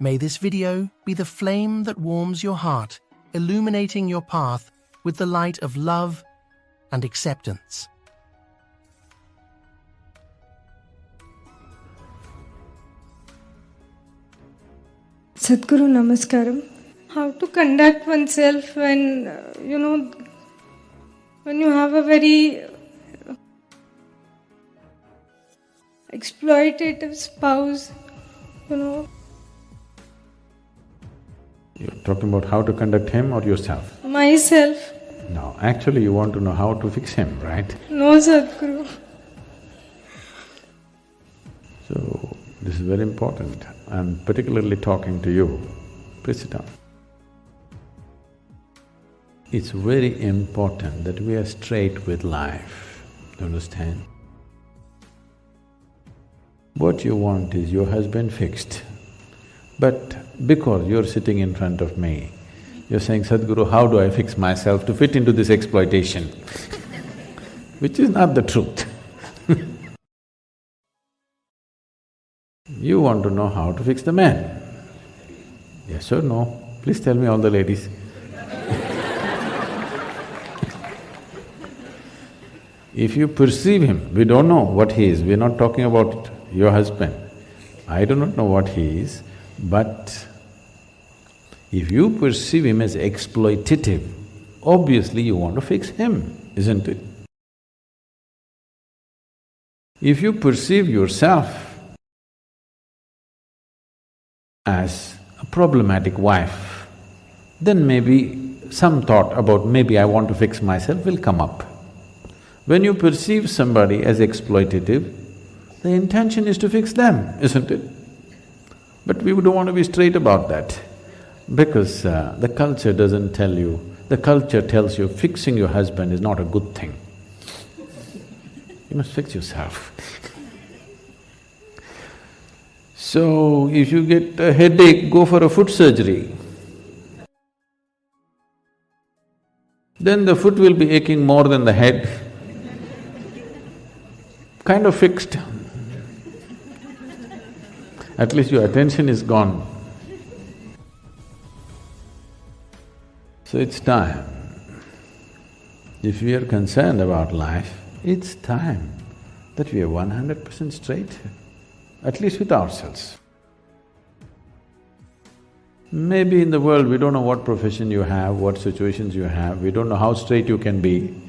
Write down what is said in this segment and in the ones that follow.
May this video be the flame that warms your heart, illuminating your path with the light of love and acceptance. Sadhguru, Namaskaram. How to conduct oneself when, when you have a very exploitative spouse, You're talking about how to conduct him or yourself? myself. No, actually you want to know how to fix him, right? No, Sadhguru. So, this is very important. I'm particularly talking to you. Please sit down. It's very important that we are straight with life, you understand? What you want is your husband fixed. But because you're sitting in front of me, you're saying, Sadhguru, how do I fix myself to fit into this exploitation? Which is not the truth. You want to know how to fix the man. Yes or no? Please tell me, all the ladies. If you perceive him, we don't know what he is, we're not talking about your husband. I do not know what he is, but if you perceive him as exploitative, obviously you want to fix him, isn't it? If you perceive yourself as a problematic wife, then maybe some thought about maybe I want to fix myself will come up. When you perceive somebody as exploitative, the intention is to fix them, isn't it? But we don't want to be straight about that, because the culture doesn't tell you, the culture tells you fixing your husband is not a good thing. You must fix yourself. So, if you get a headache, go for a foot surgery. Then the foot will be aching more than the head. Kind of fixed. At least your attention is gone. So it's time. If we are concerned about life, it's time that we are 100% straight, at least with ourselves. Maybe in the world we don't know what profession you have, what situations you have, we don't know how straight you can be.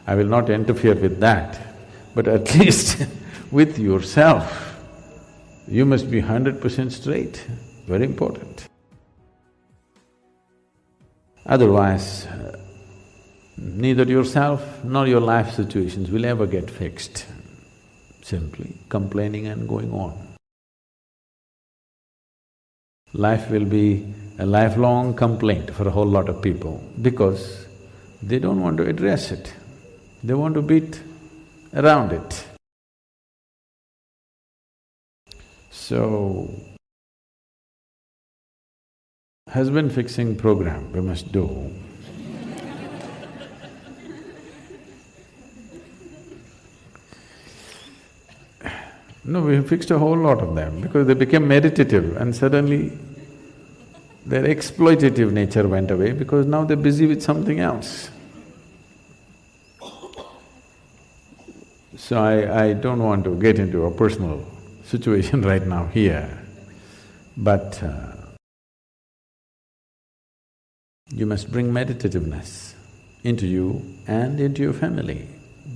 I will not interfere with that, but at least with yourself, you must be 100% straight, very important. Otherwise, neither yourself nor your life situations will ever get fixed, simply complaining and going on. Life will be a lifelong complaint for a whole lot of people because they don't want to address it, they want to beat around it. So, husband fixing program we must do. No, we fixed a whole lot of them because they became meditative and suddenly their exploitative nature went away because now they're busy with something else. So I don't want to get into a personal situation right now here, but you must bring meditativeness into you and into your family.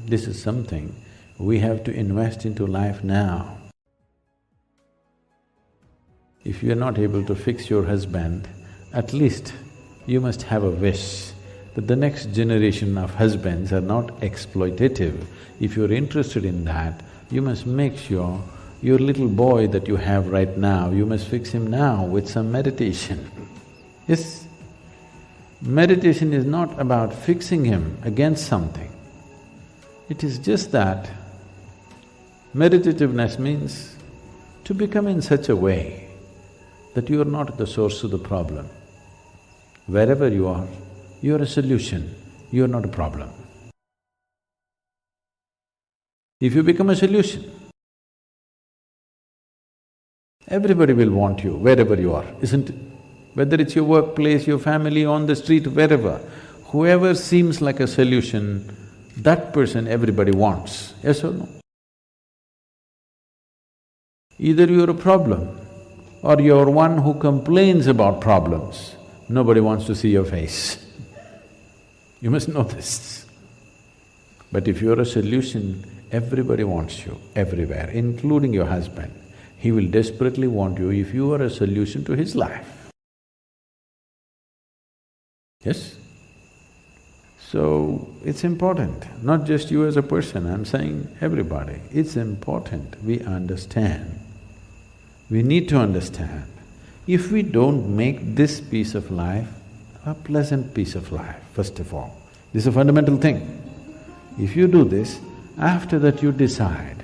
This is something we have to invest into life now. If you are not able to fix your husband, at least you must have a wish that the next generation of husbands are not exploitative. If you're interested in that, you must make sure your little boy that you have right now, you must fix him now with some meditation. Yes? Meditation is not about fixing him against something. It is just that meditativeness means to become in such a way that you are not the source of the problem. Wherever you are a solution, you are not a problem. If you become a solution, Everybody will want you wherever you are, isn't it? Whether it's your workplace, your family, on the street, wherever, whoever seems like a solution, that person everybody wants, yes or no? Either you're a problem or you're one who complains about problems, nobody wants to see your face. You must know this. But if you're a solution, everybody wants you, everywhere, including your husband. He will desperately want you if you are a solution to his life. Yes? So, it's important, not just you as a person, I'm saying everybody. It's important we understand. We need to understand. If we don't make this piece of life a pleasant piece of life, first of all, this is a fundamental thing. If you do this, after that you decide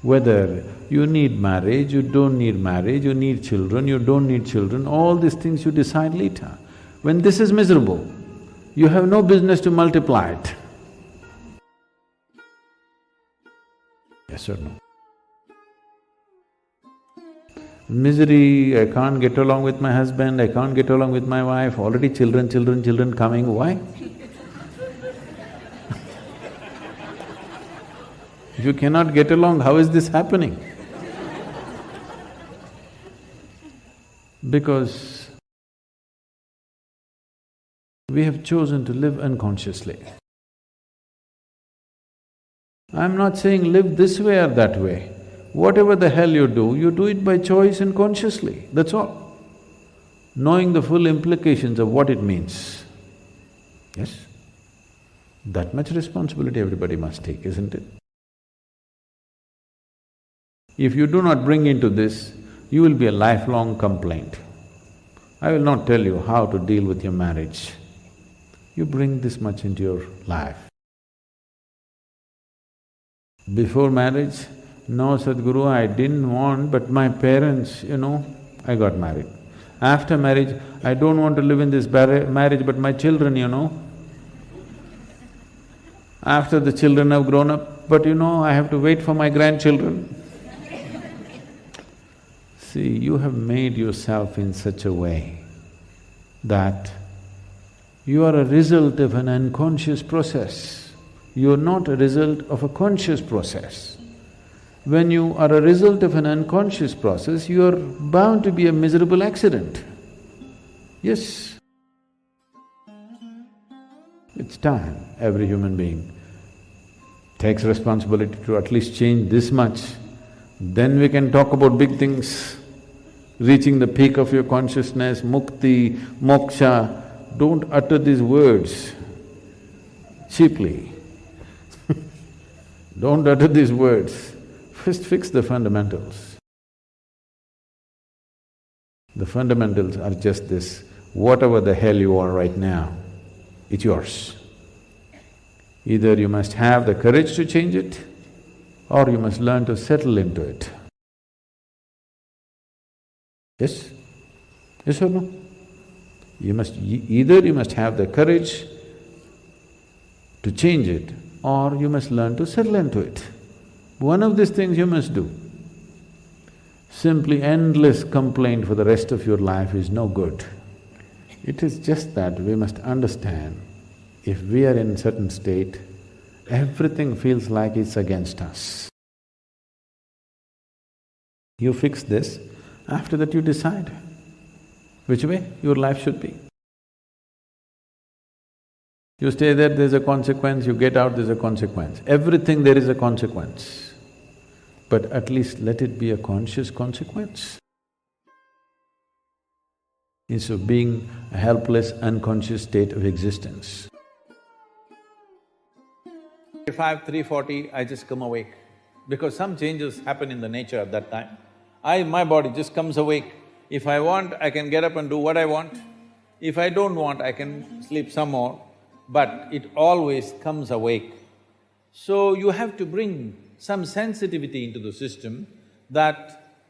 whether you need marriage, you don't need marriage, you need children, you don't need children, all these things you decide later. When this is miserable, you have no business to multiply it. Yes or no? Misery, I can't get along with my husband, I can't get along with my wife, already children coming, why? If you cannot get along, how is this happening? Because we have chosen to live unconsciously. I'm not saying live this way or that way. Whatever the hell you do it by choice and consciously, that's all. Knowing the full implications of what it means. Yes? That much responsibility everybody must take, isn't it? If you do not bring into this, you will be a lifelong complaint. I will not tell you how to deal with your marriage. You bring this much into your life. Before marriage, no Sadhguru, I didn't want, but my parents, I got married. After marriage, I don't want to live in this marriage, but my children, After the children have grown up, but I have to wait for my grandchildren. See, you have made yourself in such a way that you are a result of an unconscious process. You are not a result of a conscious process. When you are a result of an unconscious process, you are bound to be a miserable accident. Yes. It's time every human being takes responsibility to at least change this much. Then we can talk about big things, reaching the peak of your consciousness, mukti, moksha. Don't utter these words cheaply. Don't utter these words. First fix the fundamentals. The fundamentals are just this: whatever the hell you are right now, it's yours. Either you must have the courage to change it, or you must learn to settle into it. Yes? Yes or no? Either you must have the courage to change it, or you must learn to settle into it. One of these things you must do. Simply endless complaint for the rest of your life is no good. It is just that we must understand, if we are in a certain state, everything feels like it's against us. You fix this, after that you decide which way your life should be. You stay there, there's a consequence, you get out, there's a consequence. Everything there is a consequence. But at least let it be a conscious consequence. Instead of being a helpless, unconscious state of existence. 3:05, 3:40, I just come awake, because some changes happen in the nature at that time. My body just comes awake. If I want, I can get up and do what I want. If I don't want, I can sleep some more, but it always comes awake. So you have to bring some sensitivity into the system that,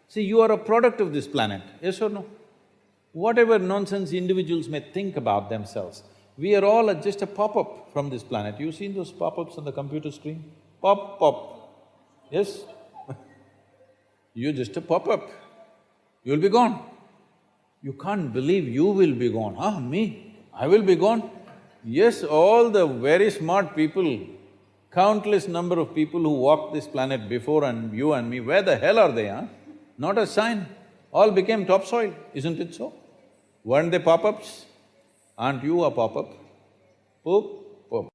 see, you are a product of this planet, yes or no? Whatever nonsense individuals may think about themselves, we are all just a pop-up from this planet. You've seen those pop-ups on the computer screen? Pop, pop, yes? You're just a pop-up. you'll be gone. You can't believe you will be gone. Ah, me? I will be gone? Yes, all the very smart people, countless number of people who walked this planet before and you and me, where the hell are they, huh? Not a sign. All became topsoil, isn't it so? Weren't they pop-ups? Aren't you a pop-up? Poop, poop.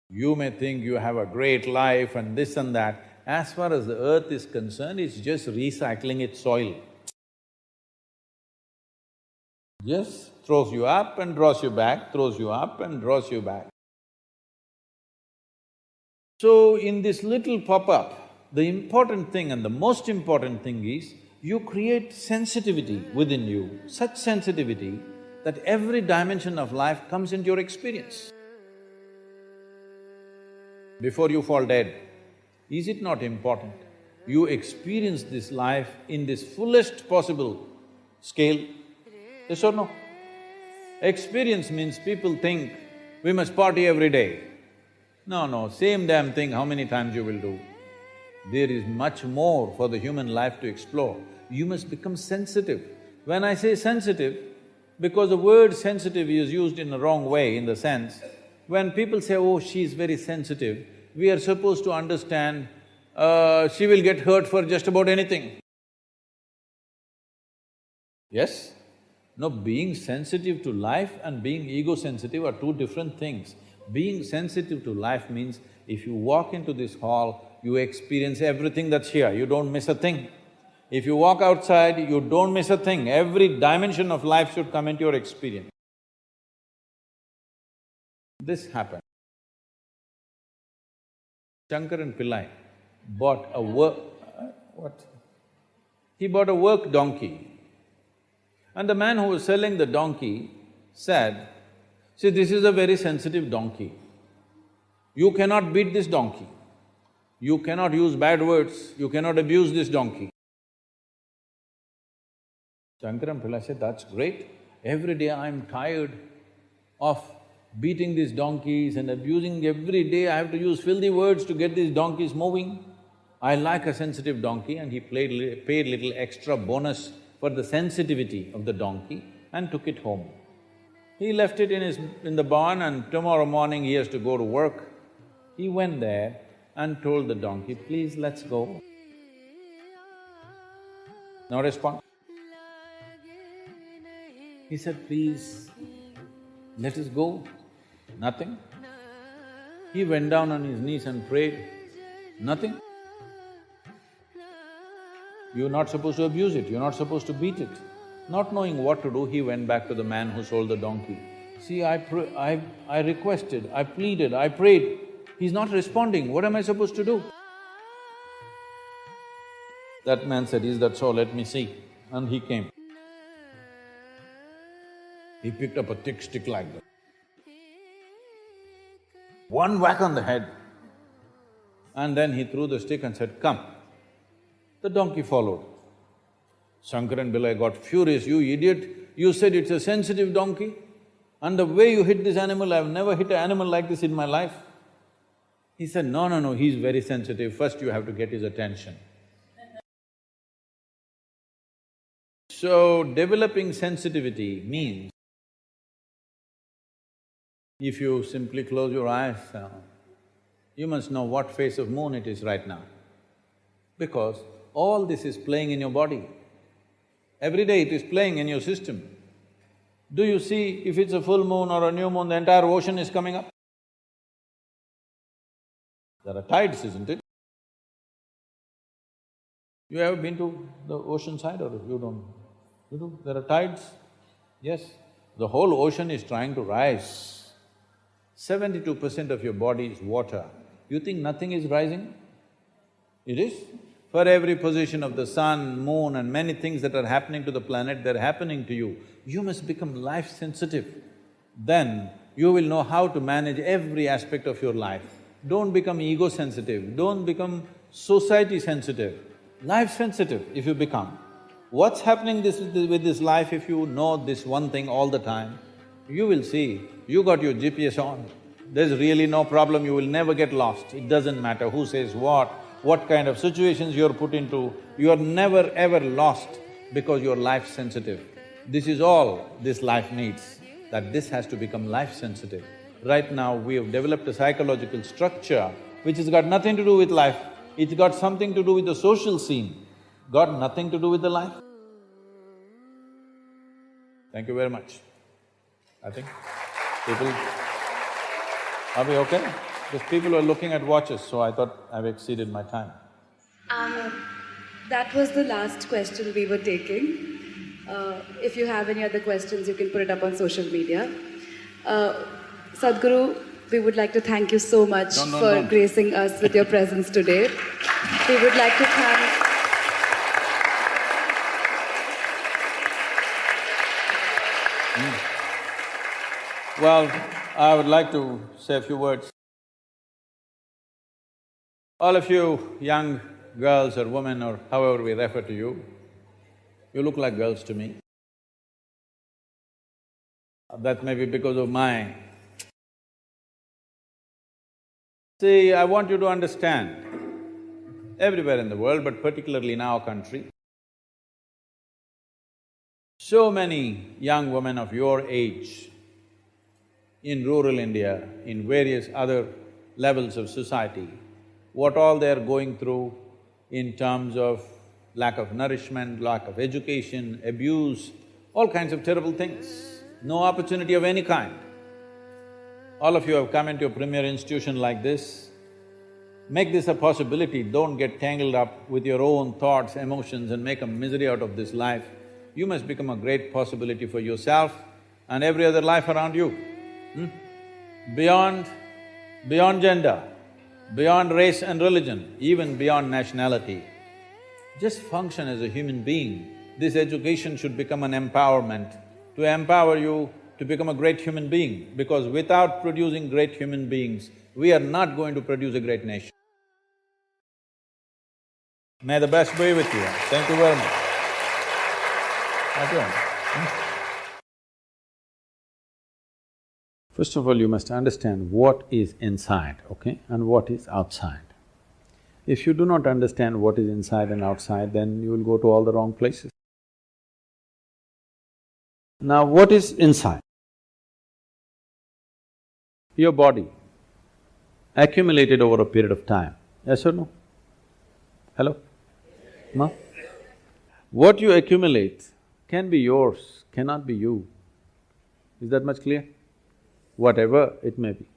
You may think you have a great life and this and that. As far as the earth is concerned, it's just recycling its soil. Just throws you up and draws you back, throws you up and draws you back. So, in this little pop-up, the important thing and the most important thing is, you create sensitivity within you, such sensitivity that every dimension of life comes into your experience. Before you fall dead, is it not important you experience this life in this fullest possible scale? Yes or no? Experience means people think we must party every day. No, same damn thing how many times you will do. There is much more for the human life to explore. You must become sensitive. When I say sensitive, because the word sensitive is used in a wrong way in the sense, when people say, oh, she's very sensitive, we are supposed to understand, she will get hurt for just about anything. Yes? No, being sensitive to life and being ego-sensitive are two different things. Being sensitive to life means if you walk into this hall, you experience everything that's here, you don't miss a thing. If you walk outside, you don't miss a thing. Every dimension of life should come into your experience. This happened. Shankaran Pillai bought a what? He bought a work donkey. And the man who was selling the donkey said, see, this is a very sensitive donkey. You cannot beat this donkey. You cannot use bad words, you cannot abuse this donkey. Shankaran Pillai said, that's great. Every day I'm tired of beating these donkeys and abusing. Every day I have to use filthy words to get these donkeys moving. I like a sensitive donkey, and he paid little extra bonus for the sensitivity of the donkey and took it home. He left it in the barn, and tomorrow morning he has to go to work. He went there and told the donkey, please, let's go. No response. He said, please, let us go. Nothing. He went down on his knees and prayed. Nothing. You're not supposed to abuse it, you're not supposed to beat it. Not knowing what to do, he went back to the man who sold the donkey. See, I requested, I pleaded, I prayed. He's not responding, what am I supposed to do? That man said, is that so? Let me see. And he came. He picked up a thick stick like that. One whack on the head. And then he threw the stick and said, come. The donkey followed. Shankaran Pillai got furious, you idiot, you said it's a sensitive donkey, and the way you hit this animal, I've never hit an animal like this in my life. He said, no, he's very sensitive, first you have to get his attention. So, developing sensitivity means, if you simply close your eyes, you must know what phase of moon it is right now, because all this is playing in your body. Every day it is playing in your system. Do you see if it's a full moon or a new moon, the entire ocean is coming up? There are tides, isn't it? You ever been to the ocean side or you don't? You do? There are tides? Yes. The whole ocean is trying to rise. 72% of your body is water. You think nothing is rising? It is. For every position of the sun, moon and many things that are happening to the planet, they're happening to you. You must become life-sensitive. Then you will know how to manage every aspect of your life. Don't become ego-sensitive, don't become society-sensitive, life-sensitive if you become. What's happening with this life if you know this one thing all the time? You will see, you got your GPS on. There's really no problem, you will never get lost. It doesn't matter who says what, what kind of situations you're put into, you are never ever lost because you're life-sensitive. This is all this life needs, that this has to become life-sensitive. Right now, we have developed a psychological structure which has got nothing to do with life, it's got something to do with the social scene, got nothing to do with the life. Thank you very much. I think people… Are we okay? Because people are looking at watches, so I thought I've exceeded my time. That was the last question we were taking. If you have any other questions, you can put it up on social media. Sadhguru, we would like to thank you so much for gracing us with your presence today. We would like to thank… Well, I would like to say a few words. All of you young girls or women or however we refer to you, you look like girls to me. That may be because of my… See, I want you to understand, everywhere in the world, but particularly in our country, so many young women of your age in rural India, in various other levels of society, what all they're going through in terms of lack of nourishment, lack of education, abuse, all kinds of terrible things, no opportunity of any kind. All of you have come into a premier institution like this. Make this a possibility, don't get tangled up with your own thoughts, emotions and make a misery out of this life. You must become a great possibility for yourself and every other life around you. Beyond gender, beyond race and religion, even beyond nationality, just function as a human being. This education should become an empowerment to empower you to become a great human being, because without producing great human beings, we are not going to produce a great nation. May the best be with you. Thank you very much. Thank you. First of all, you must understand what is inside, okay, and what is outside. If you do not understand what is inside and outside, then you will go to all the wrong places. Now, what is inside? Your body, accumulated over a period of time, yes or no? Hello? No? What you accumulate can be yours, cannot be you. Is that much clear? Whatever it may be.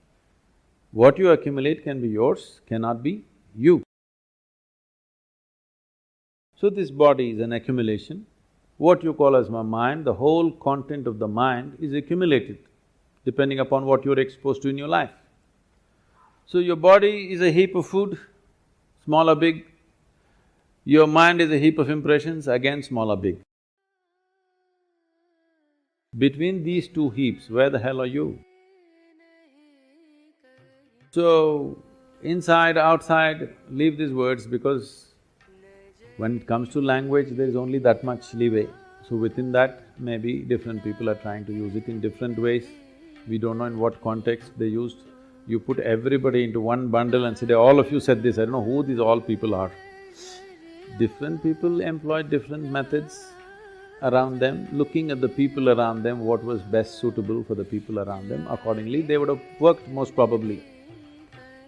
What you accumulate can be yours, cannot be you. So this body is an accumulation. What you call as my mind, the whole content of the mind is accumulated depending upon what you're exposed to in your life. So your body is a heap of food, small or big. Your mind is a heap of impressions, again small or big. Between these two heaps, where the hell are you? So, inside, outside, leave these words because when it comes to language, there is only that much leeway. So within that, maybe different people are trying to use it in different ways. We don't know in what context they used. You put everybody into one bundle and say, all of you said this, I don't know who these all people are. Different people employ different methods around them, looking at the people around them, what was best suitable for the people around them, accordingly they would have worked most probably.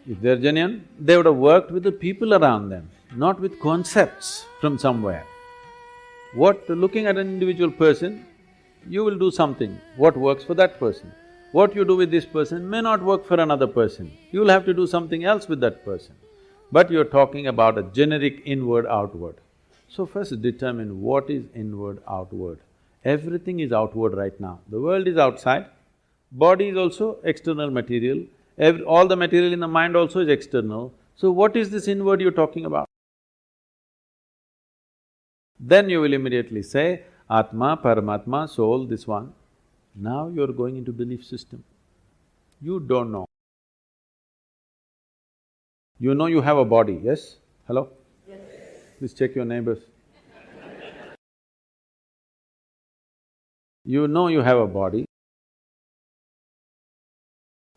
If they're genuine, they would have worked with the people around them, not with concepts from somewhere. Looking at an individual person, you will do something, what works for that person. What you do with this person may not work for another person, you will have to do something else with that person. But you're talking about a generic inward-outward. So first determine what is inward-outward. Everything is outward right now. The world is outside, body is also external material, all the material in the mind also is external. So what is this inward you're talking about? Then you will immediately say, Atma, Paramatma, soul, this one. Now you're going into belief system. You don't know. You know you have a body, yes? Hello? Yes. Please check your neighbors. You know you have a body.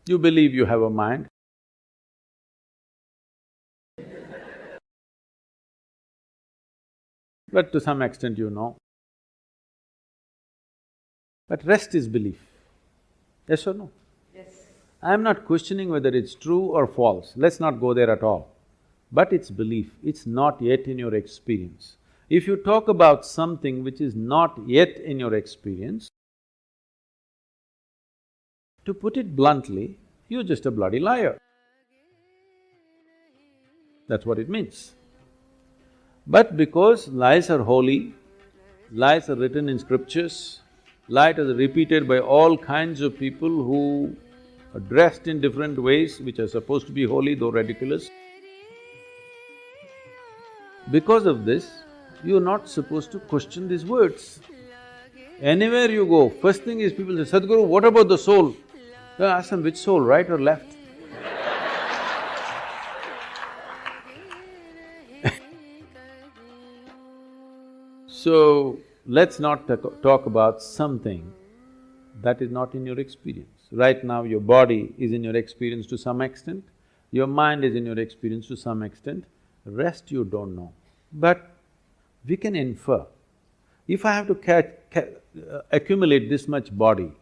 You believe you have a mind. but to some extent you know. But rest is belief. Yes or no? Yes. I'm not questioning whether it's true or false, let's not go there at all. But it's belief, it's not yet in your experience. If you talk about something which is not yet in your experience, to put it bluntly, you're just a bloody liar. That's what it means. But because lies are holy, lies are written in scriptures, lies are repeated by all kinds of people who are dressed in different ways which are supposed to be holy though ridiculous. Because of this, you're not supposed to question these words. Anywhere you go, first thing is people say, Sadhguru, what about the soul? I ask them, which soul, right or left? So, let's not talk about something that is not in your experience. Right now, your body is in your experience to some extent, your mind is in your experience to some extent, rest you don't know. But we can infer. If I have to accumulate this much body,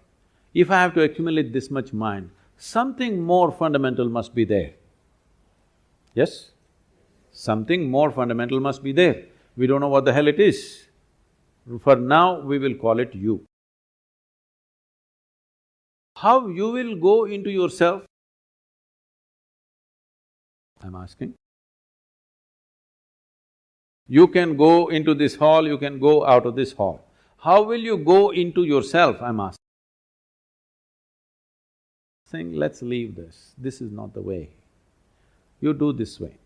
if I have to accumulate this much mind, something more fundamental must be there. Yes? Something more fundamental must be there. We don't know what the hell it is. For now, we will call it you. How you will go into yourself? I'm asking. You can go into this hall, you can go out of this hall. How will you go into yourself, I'm asking? Saying, let's leave this is not the way. You do this way.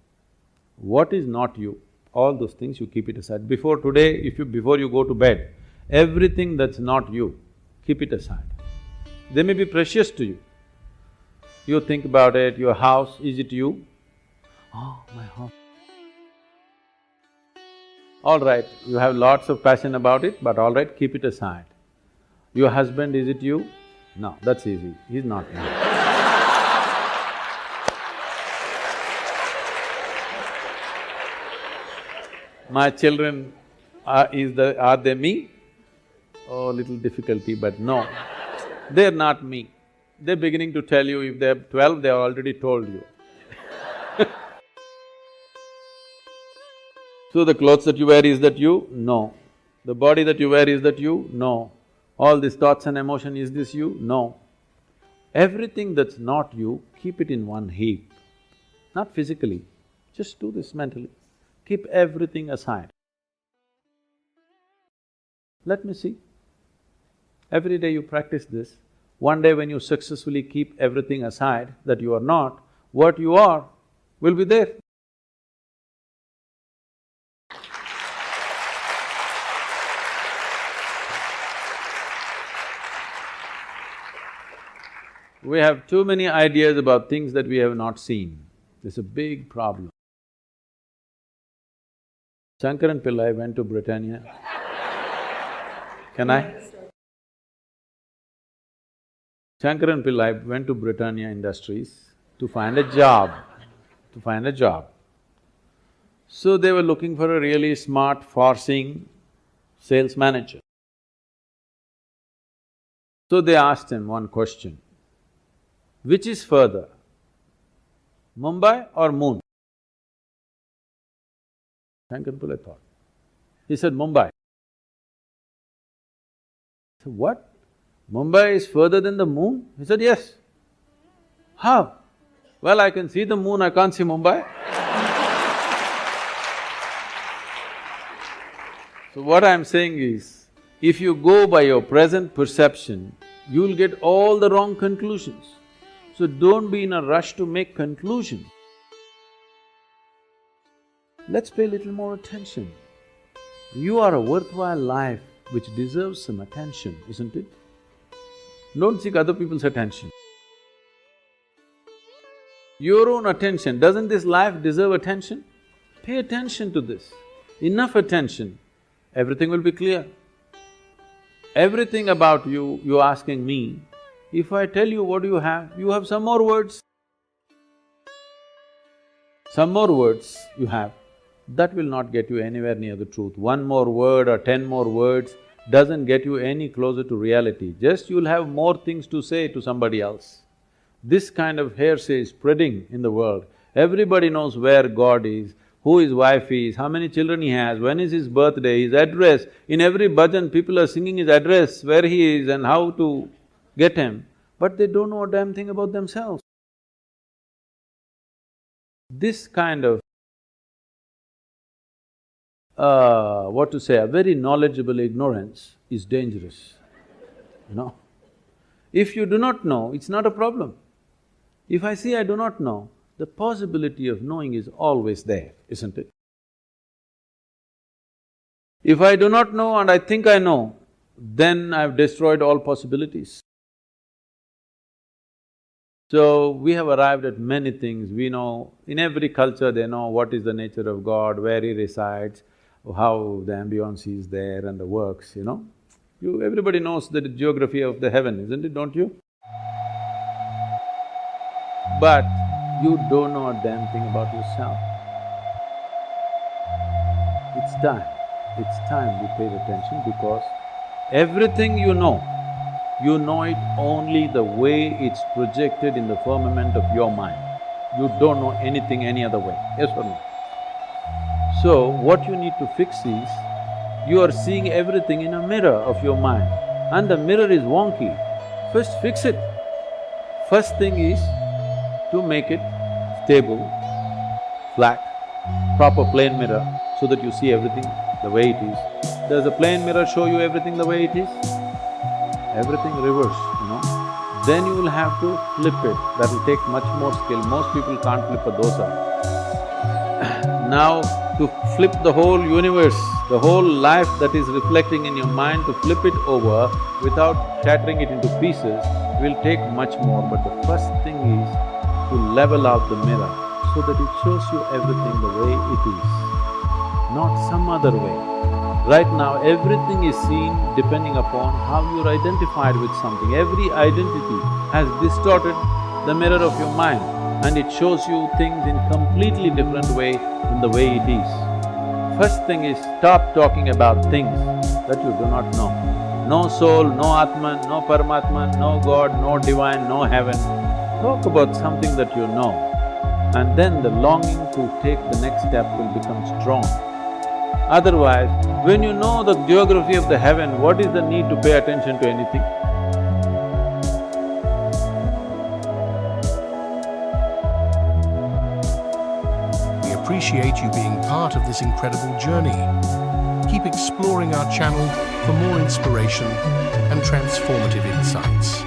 What is not you, all those things you keep it aside. Before today, before you go to bed, everything that's not you, keep it aside. They may be precious to you. You think about it, your house, is it you? Oh, my house. All right, you have lots of passion about it, but all right, keep it aside. Your husband, is it you? No, that's easy, he's not me. My children, are they me? Oh, little difficulty, but no, they're not me. They're beginning to tell you, if they're 12, they have already told you. So the clothes that you wear, is that you? No. The body that you wear, is that you? No. All these thoughts and emotion, is this you? No. Everything that's not you, keep it in one heap. Not physically, just do this mentally. Keep everything aside. Let me see. Every day you practice this. One day when you successfully keep everything aside that you are not, what you are will be there. We have too many ideas about things that we have not seen. There's a big problem. Shankaran Pillai went to Britannia. Can I? Shankaran Pillai went to Britannia Industries to find a job, So they were looking for a really smart, far-seeing sales manager. So they asked him one question, which is further, Mumbai or moon? Shankaran Pillai thought. He said, Mumbai. I said, what? Mumbai is further than the moon? He said, yes. How? Well, I can see the moon, I can't see Mumbai. So what I'm saying is, if you go by your present perception, you'll get all the wrong conclusions. So don't be in a rush to make conclusions. Let's pay a little more attention. You are a worthwhile life which deserves some attention, isn't it? Don't seek other people's attention. Your own attention, doesn't this life deserve attention? Pay attention to this. Enough attention, everything will be clear. Everything about you, you're asking me, if I tell you what you have some more words. Some more words you have. that will not get you anywhere near the truth. One more word or 10 more words doesn't get you any closer to reality, just you'll have more things to say to somebody else. This kind of hearsay is spreading in the world. Everybody knows where God is, who his wife is, how many children he has, when is his birthday, his address. In every bhajan, people are singing his address, where he is and how to get him, but they don't know a damn thing about themselves. This kind of what to say, a very knowledgeable ignorance is dangerous, you know. If you do not know, it's not a problem. If I say I do not know, the possibility of knowing is always there, isn't it? If I do not know and I think I know, then I've destroyed all possibilities. So, we have arrived at many things. We know, in every culture they know what is the nature of God, where he resides, how the ambience is there and the works, you know. Everybody knows the geography of the heaven, isn't it, don't you? But you don't know a damn thing about yourself. It's time we paid attention, because everything you know it only the way it's projected in the firmament of your mind. You don't know anything any other way, yes or no? So, what you need to fix is, you are seeing everything in a mirror of your mind and the mirror is wonky. First fix it. First thing is to make it stable, flat, proper plane mirror so that you see everything the way it is. Does a plane mirror show you everything the way it is? Everything reverse, you know. Then you will have to flip it, that will take much more skill. Most people can't flip a dosa. Now, to flip the whole universe, the whole life that is reflecting in your mind, to flip it over without shattering it into pieces will take much more. But the first thing is to level out the mirror so that it shows you everything the way it is, not some other way. Right now, everything is seen depending upon how you're identified with something. Every identity has distorted the mirror of your mind and it shows you things in completely different way than the way it is. First thing is, stop talking about things that you do not know. No soul, no Atman, no Paramatman, no God, no divine, no heaven. Talk about something that you know, and then the longing to take the next step will become strong. Otherwise, when you know the geography of the heaven, what is the need to pay attention to anything? We appreciate you being part of this incredible journey. Keep exploring our channel for more inspiration and transformative insights.